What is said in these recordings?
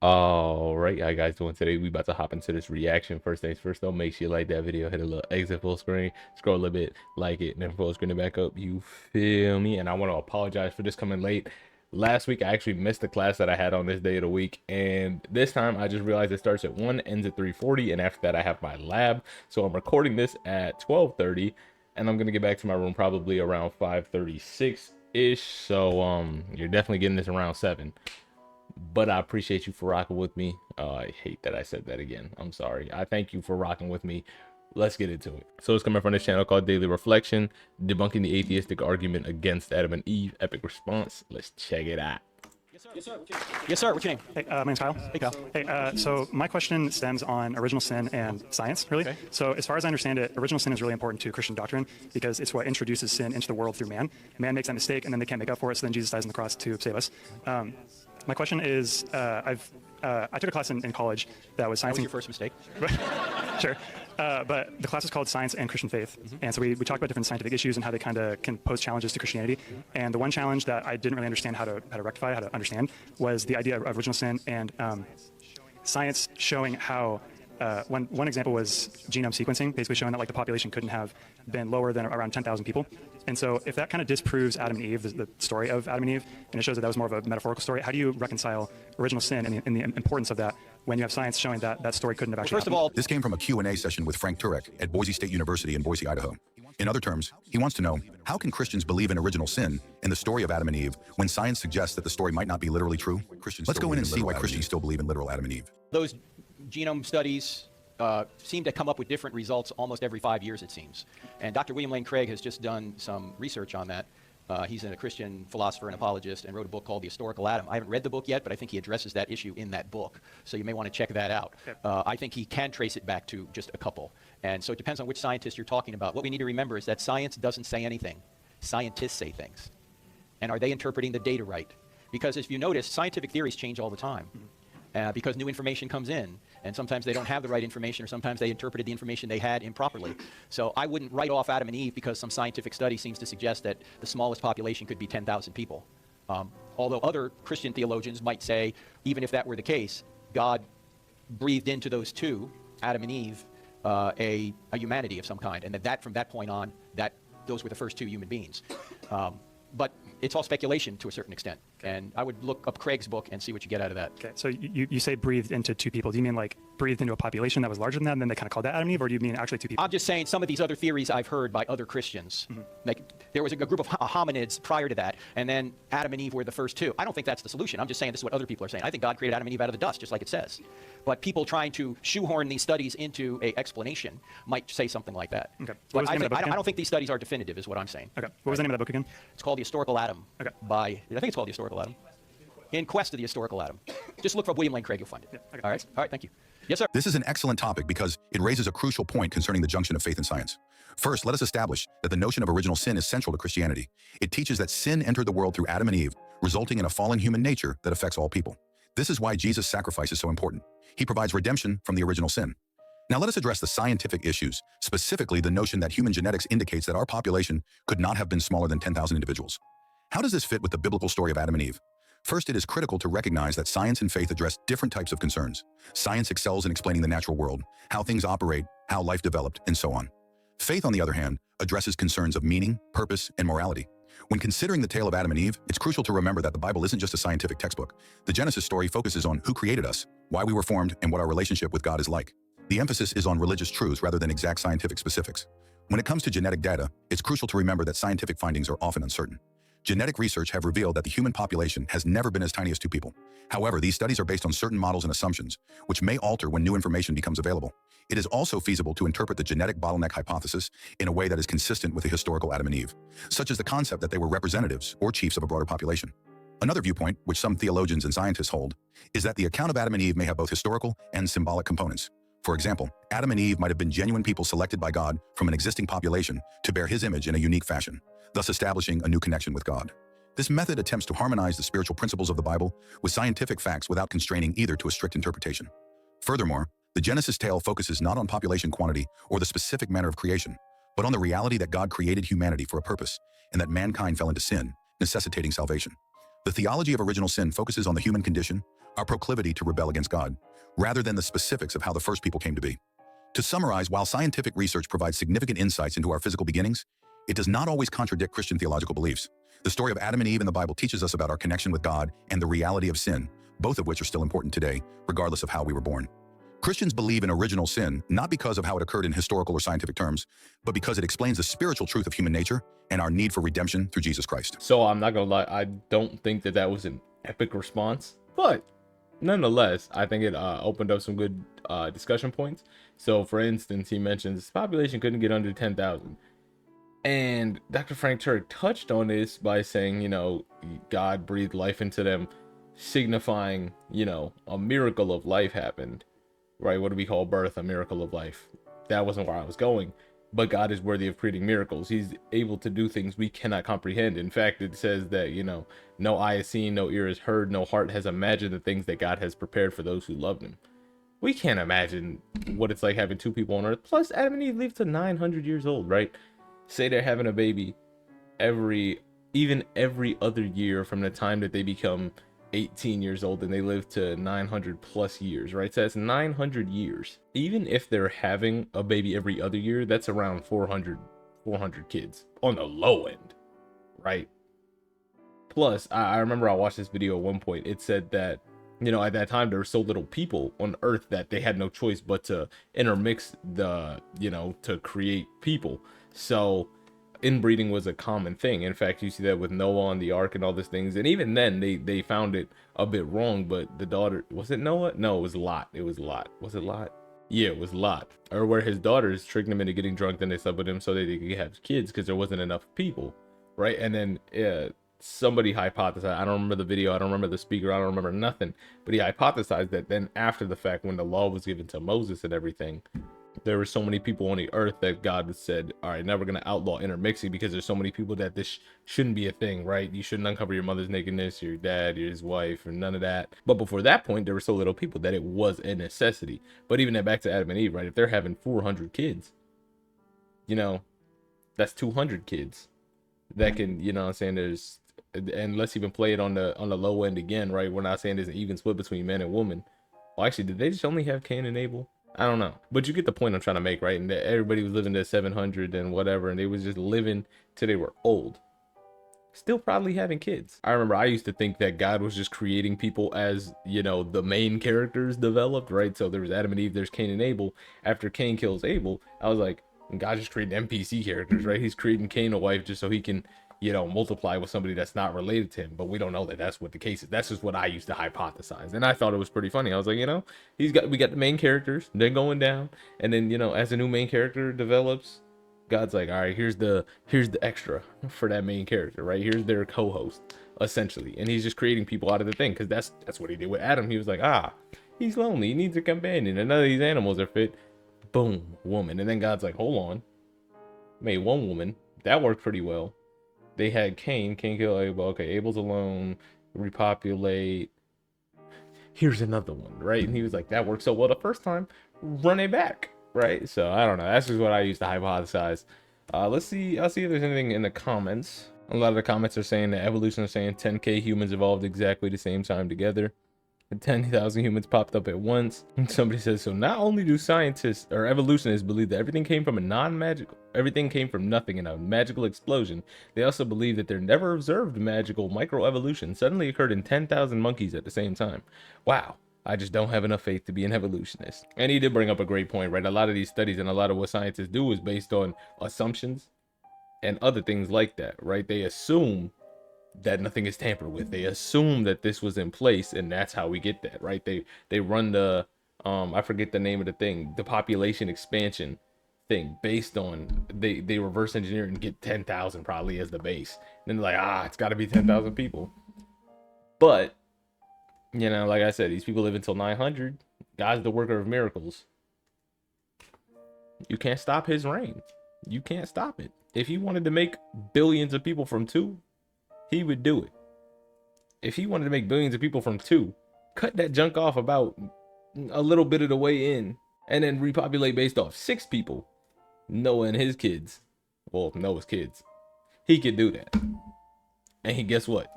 All right, how you guys doing today? We about to hop into this reaction. First things first, though, make sure you like that video, hit a little exit full screen, scroll a little bit, like it, and then full screen it back up. You feel me? And I want to apologize for this coming late. Last week, I actually missed the class that I had on this day of the week, and this time I just realized it starts at 1, ends at 3:40, and after that I have my lab. So I'm recording this at 12:30, and I'm gonna get back to my room probably around 5:36 ish. So you're definitely getting this around 7. But I appreciate you for rocking with me. I hate that I said that again. I'm sorry. I thank you for rocking with me. Let's get into it. So it's coming from this channel called Daily Reflection, debunking the atheistic argument against Adam and Eve. Epic response. Let's check it out. Yes, sir. Yes, sir. What's your name? Hey, my name's Kyle. Hey, Kyle. Hey, so my question stems on original sin and science, really. Okay. So as far as I understand it, original sin is really important to Christian doctrine because it's what introduces sin into the world through man. Man makes that mistake, and then they can't make up for it, so then Jesus dies on the cross to save us. My question is, I took a class in college that was That science. was your first mistake. Sure. But the class is called Science and Christian Faith. And so we talk about different scientific issues and how they kind of can pose challenges to Christianity. And the one challenge that I didn't really understand how to rectify, how to understand, was the idea of original sin and science showing how one example was genome sequencing, basically showing that like the population couldn't have been lower than around 10,000 people. And so if that kind of disproves Adam and Eve, the story of Adam and Eve, and it shows that that was more of a metaphorical story, how do you reconcile original sin and the importance of that when you have science showing that that story couldn't have actually First of happened? all, This came from a Q&A session with Frank Turek at Boise State University in Boise, Idaho. In other terms, he wants to know, how can Christians believe in original sin in the story of Adam and Eve when science suggests that the story might not be literally true? Let's go in and see why Christians still believe in literal Adam and Eve. those genome studies seem to come up with different results almost every 5 years, it seems. And Dr. William Lane Craig has just done some research on that. He's a Christian philosopher and apologist and wrote a book called The Historical Adam. I haven't read the book yet, but I think he addresses that issue in that book. So you may want to check that out. I think he can trace it back to just a couple. And so it depends on which scientist you're talking about. What we need to remember is that science doesn't say anything. Scientists say things. And are they interpreting the data right? Because if you notice, scientific theories change all the time. Because new information comes in, and sometimes they don't have the right information, or sometimes they interpreted the information they had improperly. So I wouldn't write off Adam and Eve because some scientific study seems to suggest that the smallest population could be 10,000 people. Although other Christian theologians might say, even if that were the case, God breathed into those two, Adam and Eve, a humanity of some kind, and that from that point on, those were the first two human beings. But it's all speculation to a certain extent. And I would look up Craig's book and see what you get out of that. Okay, so you say breathed into two people. Do you mean like breathed into a population that was larger than that, and then they kind of called that Adam and Eve, or do you mean actually two people? I'm just saying some of these other theories I've heard by other Christians. Like there was a group of hominids prior to that, and then Adam and Eve were the first two. I don't think that's the solution. I'm just saying this is what other people are saying. I think God created Adam and Eve out of the dust, just like it says. But people trying to shoehorn these studies into a explanation might say something like that. Okay. But What was the name of the book I again? don't think these studies are definitive, is what I'm saying. Okay, what was the name of that book again? It's called The Historical Adam. Okay. I think it's called The Historical Adam. In Quest of the Historical Adam. Just look for William Lane Craig, you'll find it. Yeah, okay. All right. All right. Thank you. Yes, sir. This is an excellent topic because it raises a crucial point concerning the junction of faith and science. First, let us establish that the notion of original sin is central to Christianity. It teaches that sin entered the world through Adam and Eve, resulting in a fallen human nature that affects all people. This is why Jesus' sacrifice is so important. He provides redemption from the original sin. Now let us address the scientific issues, specifically the notion that human genetics indicates that our population could not have been smaller than 10,000 individuals. How does this fit with the biblical story of Adam and Eve? First, it is critical to recognize that science and faith address different types of concerns. Science excels in explaining the natural world, how things operate, how life developed, and so on. Faith, on the other hand, addresses concerns of meaning, purpose, and morality. When considering the tale of Adam and Eve, it's crucial to remember that the Bible isn't just a scientific textbook. The Genesis story focuses on who created us, why we were formed, and what our relationship with God is like. The emphasis is on religious truths rather than exact scientific specifics. When it comes to genetic data, it's crucial to remember that scientific findings are often uncertain. Genetic research have revealed that the human population has never been as tiny as two people. However, these studies are based on certain models and assumptions, which may alter when new information becomes available. It is also feasible to interpret the genetic bottleneck hypothesis in a way that is consistent with the historical Adam and Eve, such as the concept that they were representatives or chiefs of a broader population. Another viewpoint, which some theologians and scientists hold, is that the account of Adam and Eve may have both historical and symbolic components. For example, Adam and Eve might have been genuine people selected by God from an existing population to bear his image in a unique fashion, thus establishing a new connection with God. This method attempts to harmonize the spiritual principles of the Bible with scientific facts without constraining either to a strict interpretation. Furthermore, the Genesis tale focuses not on population quantity or the specific manner of creation, but on the reality that God created humanity for a purpose and that mankind fell into sin, necessitating salvation. The theology of original sin focuses on the human condition, our proclivity to rebel against God, rather than the specifics of how the first people came to be. To summarize, while scientific research provides significant insights into our physical beginnings, it does not always contradict Christian theological beliefs. The story of Adam and Eve in the Bible teaches us about our connection with God and the reality of sin, both of which are still important today, regardless of how we were born. Christians believe in original sin, not because of how it occurred in historical or scientific terms, but because it explains the spiritual truth of human nature and our need for redemption through Jesus Christ. So I'm not gonna lie, I don't think that was an epic response, but nonetheless, I think it opened up some good discussion points. So for instance, he mentions the population couldn't get under 10,000. And Dr. Frank Turek touched on this by saying, you know, God breathed life into them, signifying, you know, a miracle of life happened, right? What do we call birth? A miracle of life. That wasn't where I was going. But God is worthy of creating miracles. He's able to do things we cannot comprehend. In fact, it says that, you know, no eye has seen, no ear has heard, no heart has imagined the things that God has prepared for those who love him. We can't imagine what it's like having two people on earth. Plus, Adam and Eve lived to 900 years old, right? Say they're having a baby even every other year from the time that they become 18 years old, and they live to 900 plus years, right? So that's 900 years. Even if they're having a baby every other year, that's around 400 kids on the low end, right? Plus, I remember I watched this video at one point. It said that, you know, at that time there were so little people on earth that they had no choice but to intermix to create people. So inbreeding was a common thing. In fact, you see that with Noah on the ark and all these things. And even then they found it a bit wrong. But the daughter, was it Noah? No, it was Lot. Was it Lot? Yeah, it was Lot. Or where his daughters tricked him into getting drunk, then they slept with him so that they could have kids because there wasn't enough people, right? And then somebody hypothesized, I don't remember the video, I don't remember the speaker, I don't remember nothing, but he hypothesized that then after the fact, when the law was given to Moses and everything, there were so many people on the earth that God said, all right, now we're going to outlaw intermixing because there's so many people that this shouldn't be a thing, right? You shouldn't uncover your mother's nakedness, your dad, his wife, or none of that. But before that point, there were so little people that it was a necessity. But even that back to Adam and Eve, right? If they're having 400 kids, you know, that's 200 kids that can, you know what I'm saying, and let's even play it on the low end again, right? We're not saying there's an even split between men and women. Well, actually, did they just only have Cain and Abel? I don't know, but you get the point I'm trying to make, right? And that everybody was living to 700 and whatever, and they was just living till they were old, still probably having kids. I remember I used to think that God was just creating people as, you know, the main characters developed, right? So there was Adam and Eve, there's Cain and Abel. After Cain kills Abel, I was like, God just created NPC characters, right? He's creating Cain a wife just so he can, you know, multiply with somebody that's not related to him. But we don't know that that's what the case is. That's just what I used to hypothesize, and I thought it was pretty funny. I was like, you know, we got the main characters, they're going down, and then, you know, as a new main character develops, God's like, all right, here's the extra for that main character, right? Here's their co-host, essentially, and he's just creating people out of the thing, because that's what he did with Adam. He was like, he's lonely, he needs a companion, and none of these animals are fit. Boom, woman. And then God's like, hold on, made one woman that worked pretty well. They had Cain killed Abel. Okay, Abel's alone, repopulate. Here's another one, right? And he was like, that worked so well the first time, run it back, right? So I don't know. That's just what I used to hypothesize. I'll see if there's anything in the comments. A lot of the comments are saying that evolution is saying 10K humans evolved exactly the same time together. 10,000 humans popped up at once. And somebody says, so not only do scientists or evolutionists believe that everything came from nothing in a magical explosion, they also believe that their never observed magical microevolution suddenly occurred in 10,000 monkeys at the same time. Wow. I just don't have enough faith to be an evolutionist. And he did bring up a great point, right? A lot of these studies and a lot of what scientists do is based on assumptions and other things like that, right? They assume that nothing is tampered with. They assume that this was in place, and that's how we get that, right? They run the I forget the name of the thing, the population expansion thing, based on they reverse engineer and get 10,000 probably as the base. And then they're like, it's got to be 10,000 people. But you know, like I said, these people live until 900. God's the worker of miracles. You can't stop his reign. You can't stop it. If he wanted to make billions of people from 2, he would do it. If he wanted to make billions of people from 2, cut that junk off about a little bit of the way in, and then repopulate based off 6 people, Noah and his kids. Well, Noah's kids. He could do that. And guess what?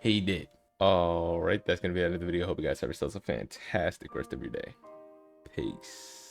He did. All right, that's gonna be the end of the video. Hope you guys have yourselves a fantastic rest of your day. Peace.